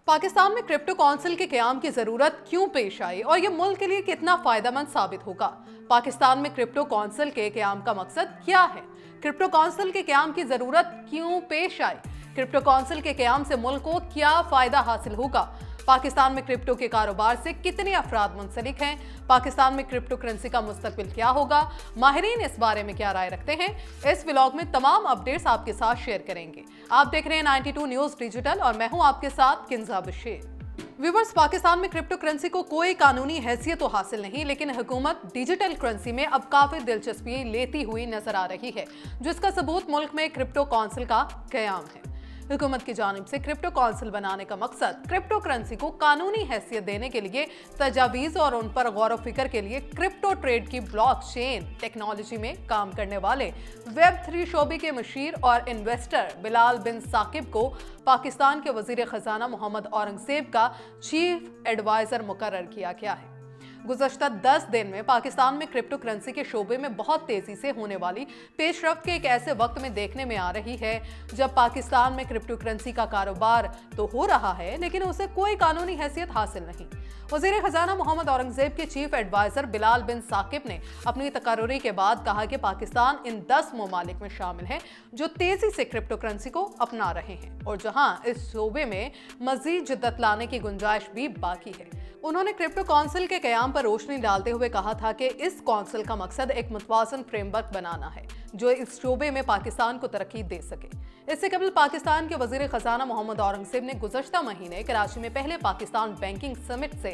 पाकिस्तान में crypto council के क़याम की जरूरत क्यों पेश आई और ये मुल्क के लिए कितना फायदेमंद साबित होगा? पाकिस्तान में क्रिप्टो काउंसिल के क़याम का मकसद क्या है? क्रिप्टो काउंसिल के क़याम की जरूरत क्यों पेश आई? क्रिप्टो काउंसिल के क़याम से मुल्क को क्या फायदा हासिल होगा? पाकिस्तान में क्रिप्टो के कारोबार से कितने अफराद मुंसलिक हैं? पाकिस्तान में क्रिप्टो करेंसी का मुस्तकबिल क्या होगा? माहिरीन इस बारे में क्या राय रखते हैं? इस व्लॉग में तमाम अपडेट्स आपके साथ शेयर करेंगे। आप देख रहे हैं 92 न्यूज़ डिजिटल और मैं हूं आपके साथ किंजा बशीर। व्यूअर्स, पाकिस्तान में क्रिप्टो करेंसी को कोई कानूनी हैसियत तो हासिल नहीं, लेकिन हुकूमत डिजिटल करेंसी में अब काफी दिलचस्पी लेती हुई नजर आ रही है, जिसका सबूत मुल्क में क्रिप्टो काउंसिल का क़याम है। हुकूमत की जानिब से क्रिप्टो काउंसिल बनाने का मकसद क्रिप्टो करेंसी को कानूनी हैसियत देने के लिए तजावीज़ और उन पर गौर फिक्र के लिए क्रिप्टो ट्रेड की ब्लॉकचेन टेक्नोलॉजी में काम करने वाले वेब3 शोबे के मशीर और इन्वेस्टर बिलाल बिन साकिब को पाकिस्तान के वजीर खजाना मोहम्मद औरंगजेब का चीफ एडवाइजर मुकर्रर किया गया है। गुज़श्ता 10 दिन में पाकिस्तान में क्रिप्टो करेंसी के शोबे में बहुत तेजी से होने वाली पेशरफ्त के एक ऐसे वक्त में देखने में आ रही है जब पाकिस्तान में क्रिप्टो करेंसी का कारोबार तो हो रहा है, लेकिन उसे कोई कानूनी हैसियत हासिल नहीं। वज़ीर खजाना मोहम्मद औरंगजेब के चीफ एडवाइजर बिलाल बिन साकिब ने अपनी तकर्री के बाद कहा कि पाकिस्तान इन 10 ममालिक में शामिल है जो तेजी से क्रिप्टो करेंसी को अपना रहे हैं और जहां इस शोबे में मजीद जिद्दत लाने की गुंजाइश भी बाकी है। उन्होंने क्रिप्टो काउंसिल के क़याम पर रोशनी डालते हुए कहा था कि इस काउंसिल का मकसद एक मुतवाज़न फ्रेमवर्क बनाना है जो इस शोबे में पाकिस्तान को तरक्की दे सके। इससे कबल पाकिस्तान के वजीर खजाना मोहम्मद औरंगजेब ने गुज़श्ता महीने कराची में पहले पाकिस्तान बैंकिंग समिट से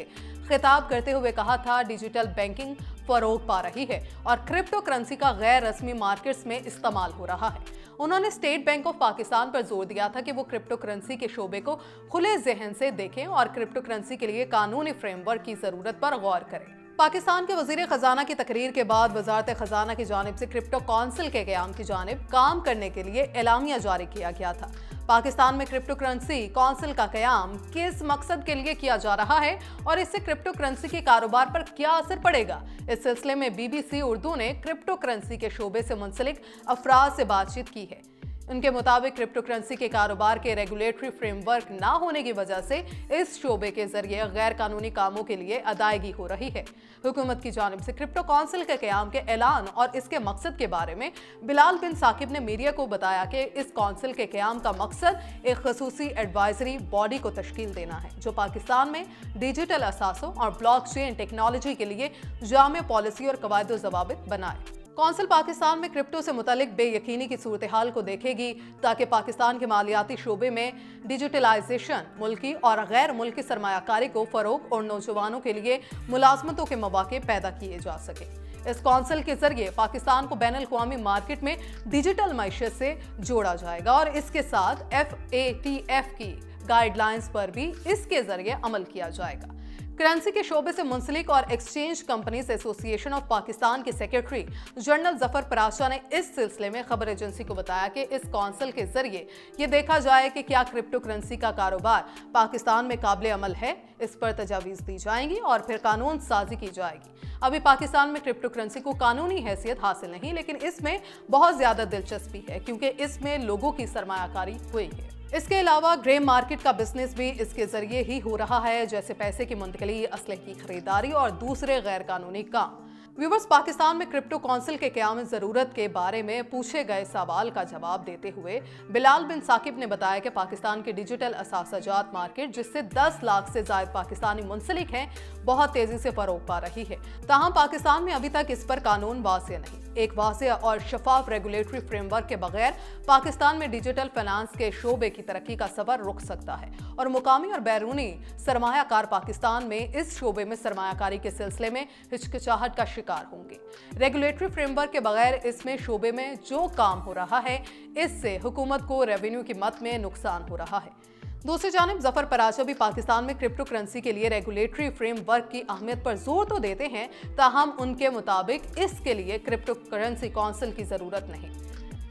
खिताब करते हुए कहा था, डिजिटल बैंकिंग फरोग पा रही है और क्रिप्टो करेंसी का गैर रस्मी मार्केट्स में इस्तेमाल हो रहा है। उन्होंने स्टेट बैंक ऑफ पाकिस्तान पर जोर दिया था कि वो क्रिप्टो करेंसी के शोबे को खुले जहन से देखें और क्रिप्टो करेंसी के लिए कानूनी फ्रेमवर्क की जरूरत पर गौर करें। पाकिस्तान के वजीर खजाना की तकरीर के बाद वजारत खजाना की जानिब से क्रिप्टो काउंसिल के क़याम की जानिब काम करने के लिए एलामिया जारी किया गया था। पाकिस्तान में क्रिप्टो करेंसी काउंसिल का क़याम किस मकसद के लिए किया जा रहा है और इससे क्रिप्टो करेंसी के कारोबार पर क्या असर पड़ेगा? इस सिलसिले में BBC उर्दू ने क्रिप्टो करेंसी के शोबे से मुंसलिक अफराद से बातचीत की है। उनके मुताबिक क्रिप्टो करेंसी के कारोबार के रेगुलेटरी फ्रेमवर्क ना होने की वजह से इस शोबे के जरिए गैर कानूनी कामों के लिए अदायगी हो रही है। हुकूमत की जानिब से क्रिप्टो काउंसिल के क़याम के ऐलान और इसके मकसद के बारे में बिलाल बिन साकिब ने मीडिया को बताया कि इस काउंसिल के क़याम का मकसद एक खसूसी एडवाइजरी बॉडी को तश्कील देना है जो पाकिस्तान में डिजिटल असासों और ब्लॉकचेन टेक्नोलॉजी के लिए जामे पॉलिसी और कवायद ज़वाबित बनाए। काउंसिल पाकिस्तान में क्रिप्टो से मुतालिक बेयकीनी की सूरत हाल को देखेगी ताकि पाकिस्तान के मालियाती शोबे में डिजिटलाइजेशन, मुल्की और गैर मुल्की सरमायाकारी को फ़रोग और नौजवानों के लिए मुलाजमतों के मौके पैदा किए जा सके। इस काउंसिल के जरिए पाकिस्तान को बैनुल अक़वामी मार्केट में डिजिटल मईशत से जोड़ा जाएगा और इसके साथ FATF की गाइडलाइंस पर भी इसके जरिए अमल किया जाएगा। करेंसी के शोबे से मुंसलिक और exchange companies association of Pakistan के सेक्रेटरी जनरल जफर पराशा ने इस सिलसिले में खबर एजेंसी को बताया कि इस काउंसिल के जरिए ये देखा जाए कि क्या क्रिप्टो करेंसी का कारोबार पाकिस्तान में काबिल अमल है। इस पर तजावीज़ दी जाएंगी और फिर कानून साजी की जाएगी। अभी पाकिस्तान में क्रिप्टो करेंसी को कानूनी हैसियत हासिल नहीं, लेकिन इसमें बहुत ज्यादा दिलचस्पी है क्योंकि इसमें लोगों की सरमायाकारी हुई है। इसके अलावा ग्रे मार्केट का बिजनेस भी इसके जरिए ही हो रहा है, जैसे पैसे की मुंतकली, असलहे की खरीदारी और दूसरे गैर कानूनी काम। व्यूअर्स, पाकिस्तान में क्रिप्टो काउंसिल के क़याम ज़रूरत के बारे में पूछे गए सवाल का जवाब देते हुए बिलाल बिन साकिब ने बताया कि पाकिस्तान की डिजिटल असासाजात मार्केट, जिससे 10 लाख से ज़ायद पाकिस्तानी मुंसलिक हैं, बहुत तेज़ी से फ़रोग पा रही है। ताहम पाकिस्तान में अभी तक इस पर कानून वाज़ेह नहीं। एक वाज़ेह और शफाफ रेगुलेटरी फ्रेमवर्क के बगैर पाकिस्तान में डिजिटल फाइनेंस के शोबे की तरक्की का सफ़र रुक सकता है और मुकामी और बैरूनी सरमायाकार पाकिस्तान में इस शोबे में सरमायाकारी के सिलसिले में हिचकिचाहट का शिकार होंगे। रेगुलेटरी फ्रेमवर्क के बगैर इसमें शोबे में जो काम हो रहा है, इससे हुकूमत को रेवेन्यू की मद में नुकसान हो रहा है। दूसरी जानिब जफर पराशा भी पाकिस्तान में क्रिप्टो करेंसी के लिए रेगुलेटरी फ्रेमवर्क की अहमियत पर जोर तो देते हैं, ताहम उनके मुताबिक इसके लिए क्रिप्टो करेंसी काउंसिल की जरूरत नहीं,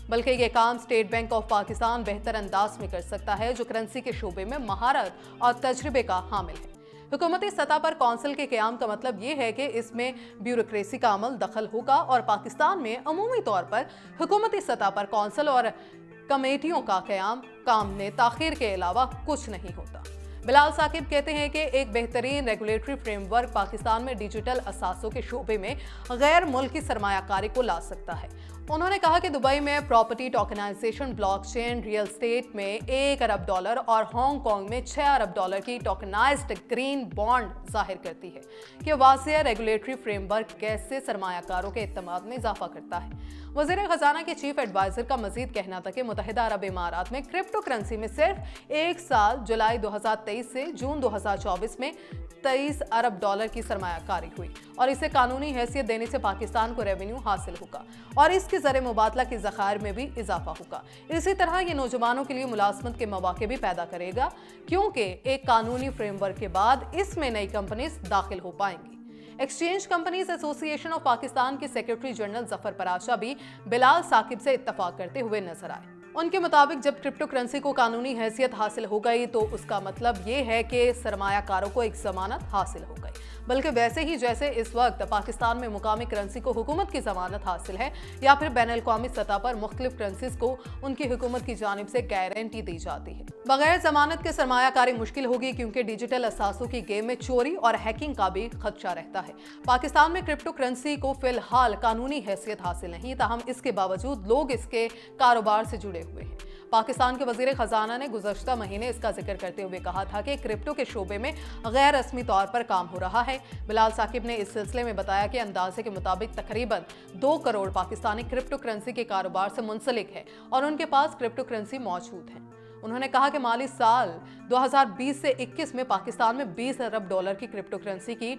बल्कि ये काम स्टेट बैंक ऑफ पाकिस्तान बेहतर अंदाज में कर सकता है जो करेंसी के शोबे में महारत और तजर्बे का हामिल है। हुकूमती सतह पर काउंसिल के क़याम का मतलब ये है कि इसमें ब्यूरोक्रेसी का अमल दखल होगा और पाकिस्तान में अमूमी तौर पर हुकूमती सतह पर काउंसिल और कमेटियों का क़याम काम में ताख़ीर के अलावा कुछ नहीं होता। बिलाल साकिब कहते हैं कि एक बेहतरीन रेगुलेटरी फ्रेमवर्क पाकिस्तान में डिजिटल असासों के शोबे में गैर मुल्की सरमायाकारी को ला सकता है। उन्होंने कहा कि दुबई में property tokenisation blockchain real estate में $1 अरब और हांगकांग में $6 अरब की टोकनाइज्ड ग्रीन बॉन्ड जाहिर करती है कि वाज़ेह रेगुलेटरी फ्रेमवर्क कैसे सरमायाकारों के इत्तेमाद में इजाफा करता है। वज़ीर खजाना के चीफ एडवाइजर का मजीद कहना था कि मुत्तहिदा अरब इमारात में क्रिप्टो करेंसी में सिर्फ एक साल जुलाई 2023 से जून 2024 में $23 अरब की सरमायाकारी हुई और इसे कानूनी हैसियत देने से पाकिस्तान को रेवेन्यू हासिल होगा और इसके ज़रिए मुबादला के ज़खायर में भी इजाफा होगा। इसी तरह ये नौजवानों के लिए मुलाजमत के मौके भी पैदा करेगा, क्योंकि एक कानूनी फ्रेमवर्क के बाद इसमें नई कंपनीज दाखिल हो पाएंगी। Exchange companies association of Pakistan के सेक्रेटरी जनरल जफर पराशा भी बिलाल साकिब से इत्तफाक करते हुए नजर आए। उनके मुताबिक जब क्रिप्टो करेंसी को कानूनी हैसियत हासिल हो गई तो उसका मतलब ये है कि सरमायाकारों को एक जमानत हासिल हो गई, बल्कि वैसे ही जैसे इस वक्त पाकिस्तान में मुकामी करेंसी को हुकूमत की जमानत हासिल है या फिर बैनुल-अक़वामी सतह पर मुख्तलिफ करेंसीज को उनकी हुकूमत की जानिब से गारंटी दी जाती है। बगैर जमानत के सरमायाकारी मुश्किल होगी, क्योंकि डिजिटल असासों की गेम में चोरी और हैकिंग का भी खदशा रहता है। पाकिस्तान में क्रिप्टो करेंसी को फिलहाल कानूनी हैसियत हासिल नहीं, ताहम इसके बावजूद लोग इसके कारोबार से जुड़े हुए हैं। पाकिस्तान के वजीर खजाना ने गुज़श्ता महीने इसका जिक्र करते हुए कहा था कि क्रिप्टो के शोबे में गैर रस्मी तौर पर काम हो रहा है। बिलाल साकिब ने इस सिलसिले में बताया कि अंदाजे के मुताबिक तकरीबन 2 करोड़ पाकिस्तानी क्रिप्टो करेंसी के कारोबार से मुंसलिक है और उनके पास क्रिप्टो करेंसी मौजूद है। उन्होंने कहा कि माली साल 2020 से 21 में पाकिस्तान में $20 अरब की क्रिप्टो करेंसी की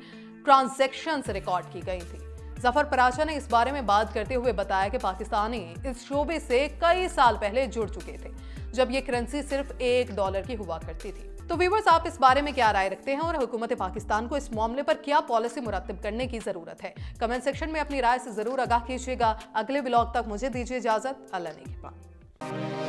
ट्रांजैक्शंस रिकॉर्ड की गई थी। जफर पराशा ने इस बारे में बात करते हुए बताया कि पाकिस्तानी इस शोबे से कई साल पहले जुड़ चुके थे, जब ये करेंसी सिर्फ $1 की हुआ करती थी। तो व्यूअर्स, आप इस बारे में क्या राय रखते हैं और हुकूमत पाकिस्तान को इस मामले पर क्या पॉलिसी मुरत्तिब करने की जरूरत है? कमेंट सेक्शन में अपनी राय से जरूर आगाह कीजिएगा। अगले व्लॉग तक मुझे दीजिए इजाजत। अल्लाह ने